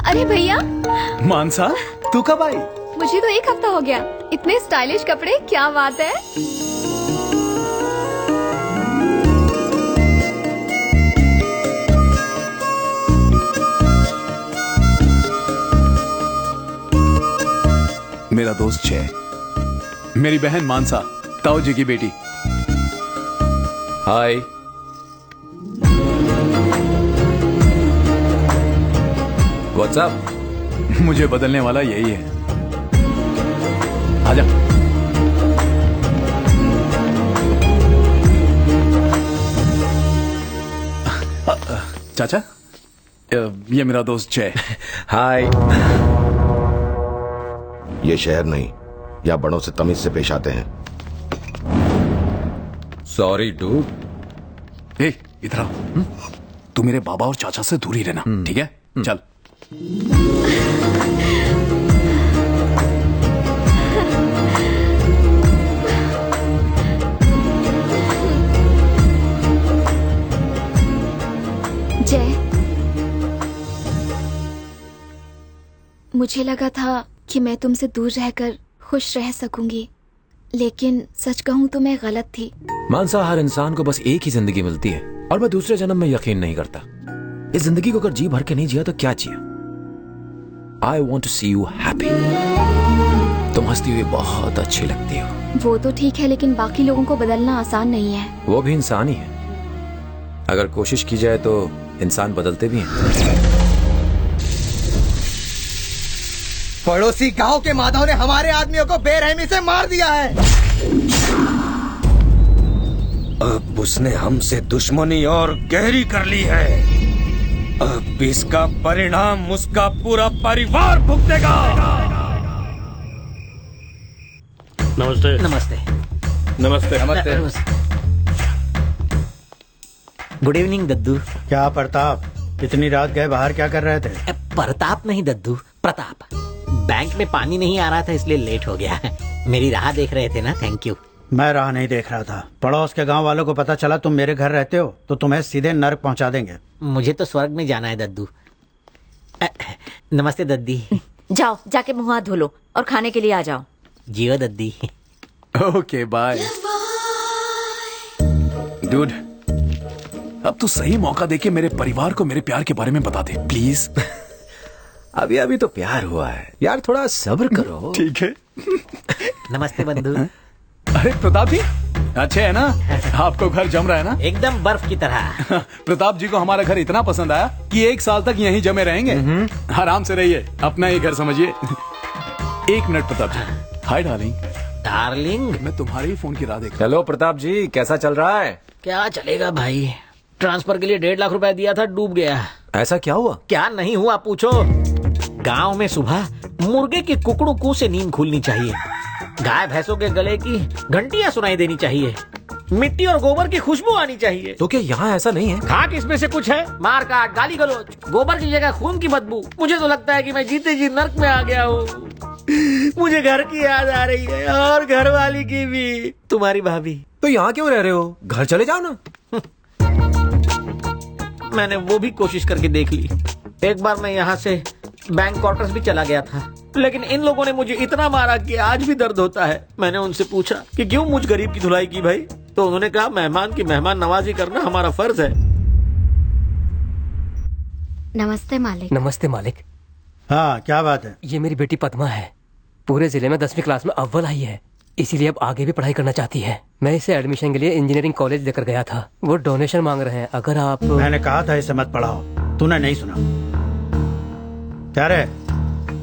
अरे भैया, मानसा तू कब आई? मुझे तो एक हफ्ता हो गया। इतने स्टाइलिश कपड़े, क्या बात है। मेरा दोस्त जय, मेरी बहन मानसा, ताऊ जी की बेटी। हाय। What's up? मुझे बदलने वाला यही है। आजा। चाचा, ये मेरा दोस्त जय। हाय। ये शहर नहीं, या बड़ों से तमीज से पेश आते हैं। Sorry dude. ए, इधर आ। तू मेरे बाबा और चाचा से दूर ही रहना, ठीक है? चल। जय, मुझे लगा था कि मैं तुमसे दूर रहकर खुश रह सकूंगी, लेकिन सच कहूं तो मैं गलत थी। मानसा, हर इंसान को बस एक ही जिंदगी मिलती है और मैं दूसरे जन्म में यकीन नहीं करता। इस जिंदगी को अगर जी भर के नहीं जिया तो क्या जिया? I want to see you happy. तुम हंसती हुई बहुत अच्छी लगती हो। वो तो ठीक है, लेकिन बाकी लोगों को बदलना आसान नहीं है। वो भी इंसान ही है। अगर कोशिश की जाए तो इंसान बदलते भी हैं। पड़ोसी गांव के माधव ने हमारे आदमियों को बेरहमी से मार दिया है। अब उसने हमसे दुश्मनी और गहरी कर ली है। अब इसका परिणाम उसका पूरा परिवार भुगतेगा। नमस्ते। नमस्ते। नमस्ते। नमस्ते। गुड इवनिंग दद्दू। क्या प्रताप, इतनी रात गए बाहर क्या कर रहे थे? प्रताप नहीं दद्दू, प्रताप। बैंक में पानी नहीं आ रहा था इसलिए लेट हो गया। मेरी राह देख रहे थे ना, थैंक यू। मैं राह नहीं देख रहा था। पड़ोस के गांव वालों को पता चला तुम मेरे घर रहते हो तो तुम्हें सीधे नर्क पहुंचा देंगे। मुझे तो स्वर्ग में जाना है दद्दू। नमस्ते दद्दी। जाओ, जाके मुंह हाथ धो लो और खाने के लिए आ जाओ। जियो दद्दी। Okay bye. डूड, अब तू सही मौका देके मेरे परिवार को मेरे प्यार के बारे में बता दे प्लीज। अभी अभी तो प्यार हुआ है यार, थोड़ा सब्र करो। ठीक है। नमस्ते बंधु। अरे प्रताप जी, अच्छे है ना? आपको घर जम रहा है ना? एकदम बर्फ की तरह। प्रताप जी को हमारा घर इतना पसंद आया कि 1 साल तक यहीं जमे रहेंगे। आराम से रहिए, अपना ही घर समझिए। 1 minute Pratap ji. Hi darling. Darling? मैं तुम्हारे ही फोन की राह देख रहा हेलो प्रताप जी, कैसा चल रहा है? क्या चलेगा भाई, ट्रांसफर के लिए 1.5 लाख रुपया दिया था, डूब गया। ऐसा क्या हुआ? क्या नहीं हुआ पूछो। गांव में सुबह मुर्गे के कुकड़ू कू से नींद खुलनी चाहिए, गाय भैंसों के गले की घंटियां सुनाई देनी चाहिए, मिट्टी और गोबर की खुशबू आनी चाहिए। तो क्या यहाँ ऐसा नहीं है? खाक इसमें से कुछ है? मार काट, गाली गलौज, गोबर की जगह खून की बदबू। मुझे तो लगता है कि मैं जीते जी नर्क में आ गया हूँ। मुझे घर की याद आ रही है और घर वाली की भी, तुम्हारी भाभी। तो यहाँ क्यों रह रहे हो? घर चले जाओ ना। मैंने वो भी कोशिश करके देख ली। एक बार मैं यहाँ से बैंक क्वार्टर्स भी चला गया था, लेकिन इन लोगों ने मुझे इतना मारा कि आज भी दर्द होता है। मैंने उनसे पूछा कि क्यों मुझ गरीब की धुलाई की भाई, तो उन्होंने कहा मेहमान की मेहमान नवाजी करना हमारा फर्ज है। नमस्ते मालिक। नमस्ते मालिक। हाँ, क्या बात है? ये मेरी बेटी पद्मा है, पूरे जिले में 10वीं क्लास में अव्वल आई है, इसीलिए अब आगे भी पढ़ाई करना चाहती है। मैं इसे एडमिशन के लिए इंजीनियरिंग कॉलेज लेकर गया था, वो डोनेशन मांग रहे हैं। अगर आप... मैंने कहा था इसे मत पढ़ाओ, तूने नहीं सुना। क्या रे,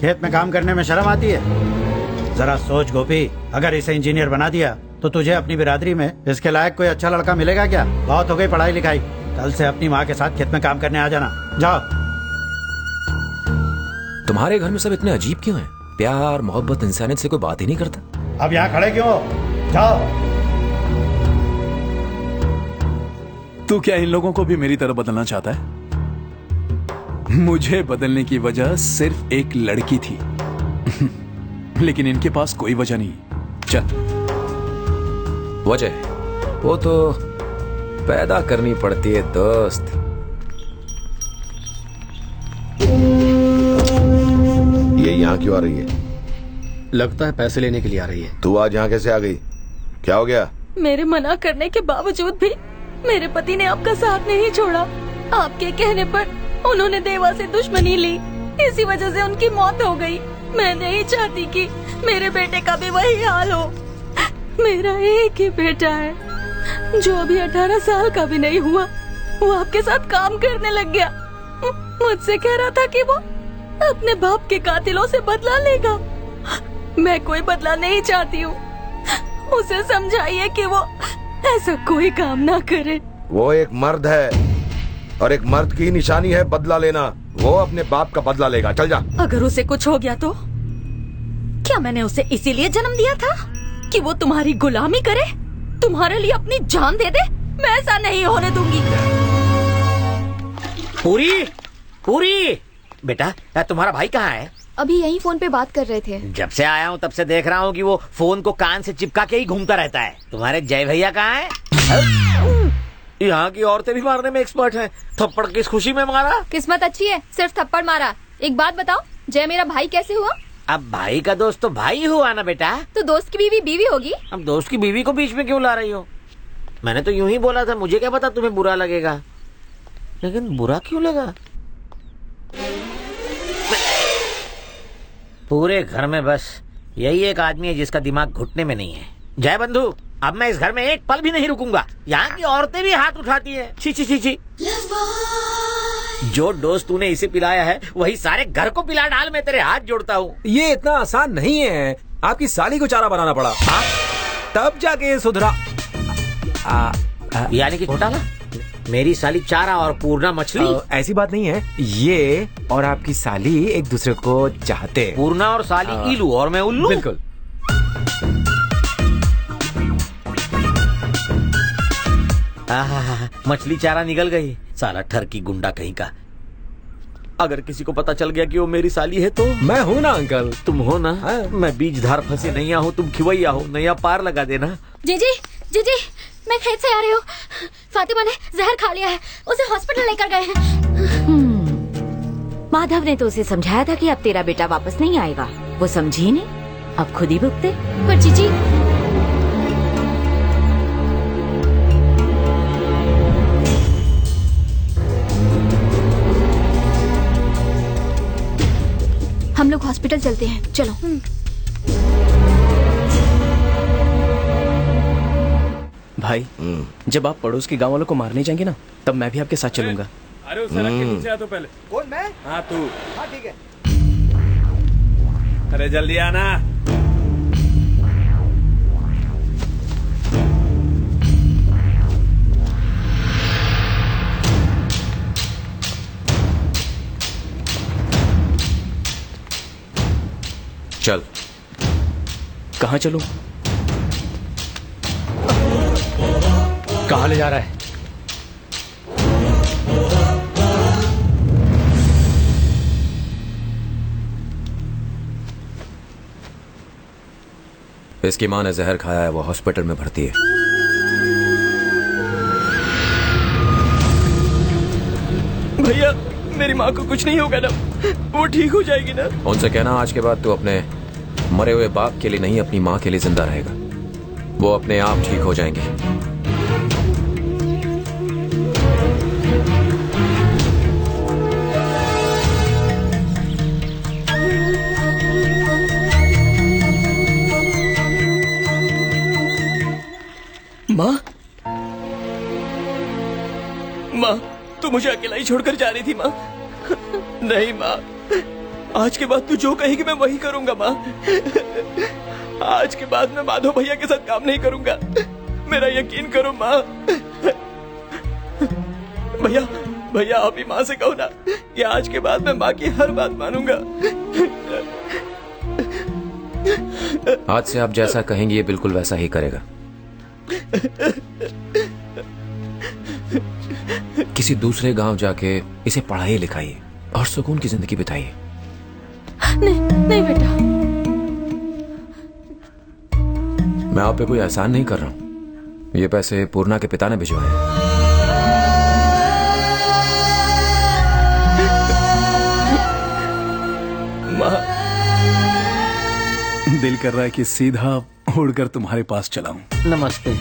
खेत में काम करने में शर्म आती है? जरा सोच गोपी, अगर इसे इंजीनियर बना दिया तो तुझे अपनी बिरादरी में इसके लायक कोई अच्छा लड़का मिलेगा क्या? बहुत हो गई पढ़ाई लिखाई, कल से अपनी माँ के साथ खेत में काम करने आ जाना। जाओ। तुम्हारे घर में सब इतने अजीब क्यों हैं? प्यार मोहब्बत इंसानियत से कोई बात ही नहीं करता। अब यहाँ खड़े क्यों हो? जाओ। तू क्या इन लोगों को भी मेरी तरह बदलना चाहता है? मुझे बदलने की वजह सिर्फ एक लड़की थी। लेकिन इनके पास कोई वजह नहीं। चल। वजह वो तो पैदा करनी पड़ती है दोस्त। यहाँ क्यों आ रही है? लगता है पैसे लेने के लिए आ रही है। तू आज यहाँ कैसे आ गई? क्या हो गया? मेरे मना करने के बावजूद भी मेरे पति ने आपका साथ नहीं छोड़ा। आपके कहने पर उन्होंने देवा से दुश्मनी ली, इसी वजह से उनकी मौत हो गई। मैं नहीं चाहती कि मेरे बेटे का भी वही हाल हो। मेरा एक ही बेटा है जो अभी 18 साल का भी नहीं हुआ। वो आपके साथ काम करने लग गया। मुझसे कह रहा था कि वो अपने बाप के कातिलों से बदला लेगा। मैं कोई बदला नहीं चाहती हूँ। उसे समझाइए कि वो ऐसा कोई काम ना करे। वो एक मर्द है और एक मर्द की निशानी है बदला लेना। वो अपने बाप का बदला लेगा। चल जा। अगर उसे कुछ हो गया तो? क्या मैंने उसे इसीलिए जन्म दिया था कि वो तुम्हारी गुलामी करे, तुम्हारे लिए अपनी जान दे दे? मैं ऐसा नहीं होने दूंगी। पूरी पूरी बेटा, तुम्हारा भाई कहाँ है? अभी यही फोन पे बात कर रहे थे। जब से आया हूँ तब से देख रहा हूँ कि वो फोन को कान से चिपका के ही घूमता रहता है। तुम्हारे जय भैया कहाँ है? यहाँ की औरतें भी मारने में एक्सपर्ट हैं। थप्पड़ किस खुशी में मारा? किस्मत अच्छी है, सिर्फ थप्पड़ मारा। एक बात बताओ, जय मेरा भाई कैसे हुआ? अब भाई का दोस्त तो भाई हुआ ना बेटा। तो दोस्त की बीवी बीवी होगी। अब दोस्त की बीवी को बीच में क्यों ला रही हो? मैंने तो यूं ही बोला था, मुझे क्या पता तुम्हें बुरा लगेगा। लेकिन बुरा क्यों लगा? पूरे घर में बस यही एक आदमी है जिसका दिमाग घुटने में नहीं है। जय बंधु, अब मैं इस घर में एक पल भी नहीं रुकूंगा। यहाँ की औरतें भी हाथ उठाती हैं। छी छी छी छी। जो डोज तूने इसे पिलाया है वही सारे घर को पिला डाल। मैं तेरे हाथ जोड़ता हूँ। ये इतना आसान नहीं है। आपकी साली को चारा बनाना पड़ा, तब जाके ये सुधरा। यानी कि घोटाला? मेरी साली चारा और पूर्णा मछली? ऐसी बात नहीं है। ये और आपकी साली एक दूसरे को चाहते हैं। पूर्णा और साली इलू और मैं उल्लू? बिल्कुल। मछली चारा निकल गई। साला ठरकी गुंडा कहीं का। अगर किसी को पता चल गया कि वो मेरी साली है तो? मैं हूँ ना अंकल। तुम हो ना? मैं बीज धार फंसी नैया हूँ, तुम खिवैया हो। नैया पार लगा देना। जीजी जीजी, मैं खेत से आ रही हूँ। फातिमा ने जहर खा लिया है, उसे हॉस्पिटल लेकर गए हैं। माधव ने तो उसे समझाया था कि अब तेरा बेटा वापस नहीं आएगा। वो समझी नहीं, अब खुद ही भुगते। पर जीजी, हम लोग हॉस्पिटल चलते हैं, चलो। भाई, जब आप पड़ोस के गांव वालों को मारने जाएंगे ना, तब मैं भी आपके साथ चलूंगा। अरे उस सड़क के नीचे आ तो पहले। कौन, मैं? हाँ तू। हाँ ठीक है। अरे जल्दी आना। चल। कहाँ चलूं? कहाँ ले जा रहा है? इसकी माँ ने जहर खाया है, वो हॉस्पिटल में भर्ती है। भैया, मेरी माँ को कुछ नहीं होगा ना? वो ठीक हो जाएगी ना? उनसे कहना आज के बाद तू अपने मरे हुए बाप के लिए नहीं, अपनी माँ के लिए जिंदा रहेगा। वो अपने आप ठीक हो जाएंगे। माँ, माँ, तू मुझे अकेला ही छोड़कर जा रही थी माँ। नहीं माँ, आज के बाद तू जो कहेगी मैं वही करूंगा माँ। आज के बाद मैं माधव भैया के साथ काम नहीं करूंगा, मेरा यकीन करो माँ। भैया, भैया आप ही माँ से कहो ना कि आज के बाद मैं माँ की हर बात मानूंगा। आज से आप जैसा कहेंगे ये बिल्कुल वैसा ही करेगा। किसी दूसरे गांव जाके इसे पढ़ाइए लिखाइए और सुकून की जिंदगी बिताइए। नहीं नहीं बेटा, मैं आप पे कोई एहसान नहीं कर रहा हूं। ये पैसे पूर्णा के पिता ने भिजवाए हैं। माँ, दिल कर रहा है कि सीधा उड़कर तुम्हारे पास चलाऊं। नमस्ते।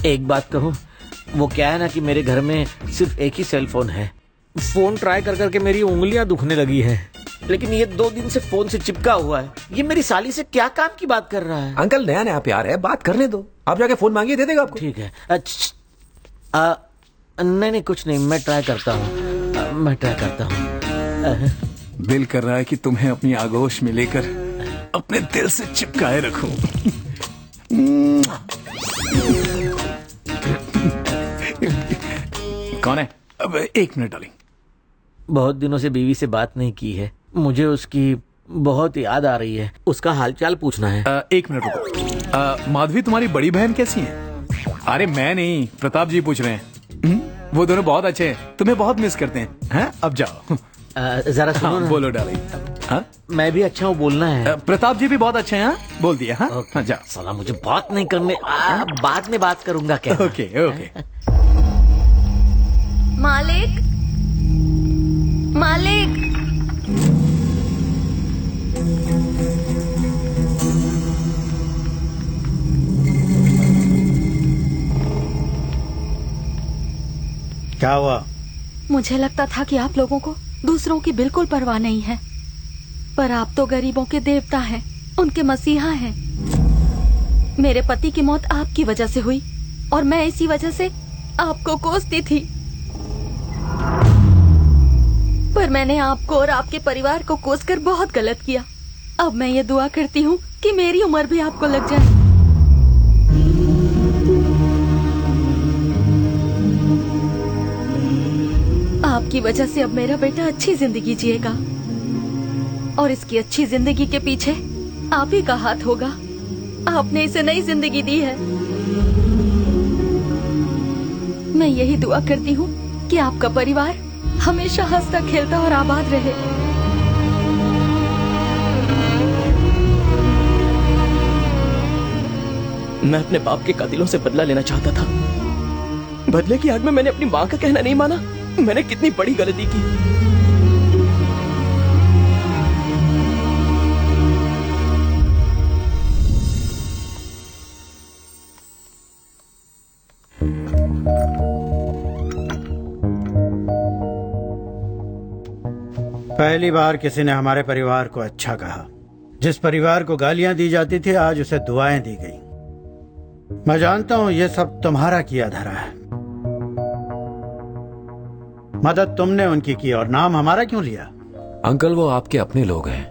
एक बात कहूँ, वो क्या है ना कि मेरे घर में सिर्फ एक ही सेल फोन है। फोन ट्राई कर करके मेरी उंगलियां दुखने लगी है, लेकिन ये 2 दिन से फोन से चिपका हुआ है। ये मेरी साली से क्या काम की बात कर रहा है? अंकल नया नया प्यार है, बात करने दो। आप जाके फोन मांगिए, दे देगा आपको। ठीक है। नहीं कुछ नहीं, मैं ट्राई करता हूँ। दिल कर रहा है कि तुम्हें अपनी आगोश में लेकर अपने दिल से चिपकाए रखूं। कौन है? अब 1 मिनट डालिंग। बहुत दिनों से बीवी से बात नहीं की है, मुझे उसकी बहुत याद आ रही है। उसका हालचाल पूछना है। 1 मिनट रुको। माधवी, तुम्हारी बड़ी बहन कैसी है? अरे मैं नहीं, प्रताप जी पूछ रहे हैं। वो दोनों बहुत अच्छे हैं, तुम्हें बहुत मिस करते हैं। हैं? अब जाओ। जरा सुनो। हाँ, ना। बोलो डालिंग। हाँ? मैं भी अच्छा हूँ, बोलना है। प्रताप जी भी बहुत अच्छे हैं। हाँ? बोल दिया। हाँ? हाँ, जाओ। साला मुझे बात नहीं करने। बाद में बात करूंगा क्या? Okay okay. मालिक, मालिक। क्या हुआ? मुझे लगता था कि आप लोगों को दूसरों की बिल्कुल परवाह नहीं है, पर आप तो गरीबों के देवता हैं, उनके मसीहा हैं। मेरे पति की मौत आपकी वजह से हुई और मैं इसी वजह से आपको कोसती थी, पर मैंने आपको और आपके परिवार को कोसकर बहुत गलत किया। अब मैं ये दुआ करती हूँ कि मेरी उम्र भी आपको लग जाए। आपकी वजह से अब मेरा बेटा अच्छी जिंदगी जिएगा और इसकी अच्छी जिंदगी के पीछे आप ही का हाथ होगा। आपने इसे नई जिंदगी दी है। मैं यही दुआ करती हूँ कि आपका परिवार हमेशा हंसता खेलता और आबाद रहे। मैं अपने बाप के कातिलों से बदला लेना चाहता था। बदले की आग में मैंने अपनी माँ का कहना नहीं माना। मैंने कितनी बड़ी गलती की। पहली बार किसी ने हमारे परिवार को अच्छा कहा। जिस परिवार को गालियां दी जाती थी, आज उसे दुआएं दी गई। मैं जानता हूं ये सब तुम्हारा किया धरा है। मदद तुमने उनकी की और नाम हमारा क्यों लिया? अंकल वो आपके अपने लोग हैं।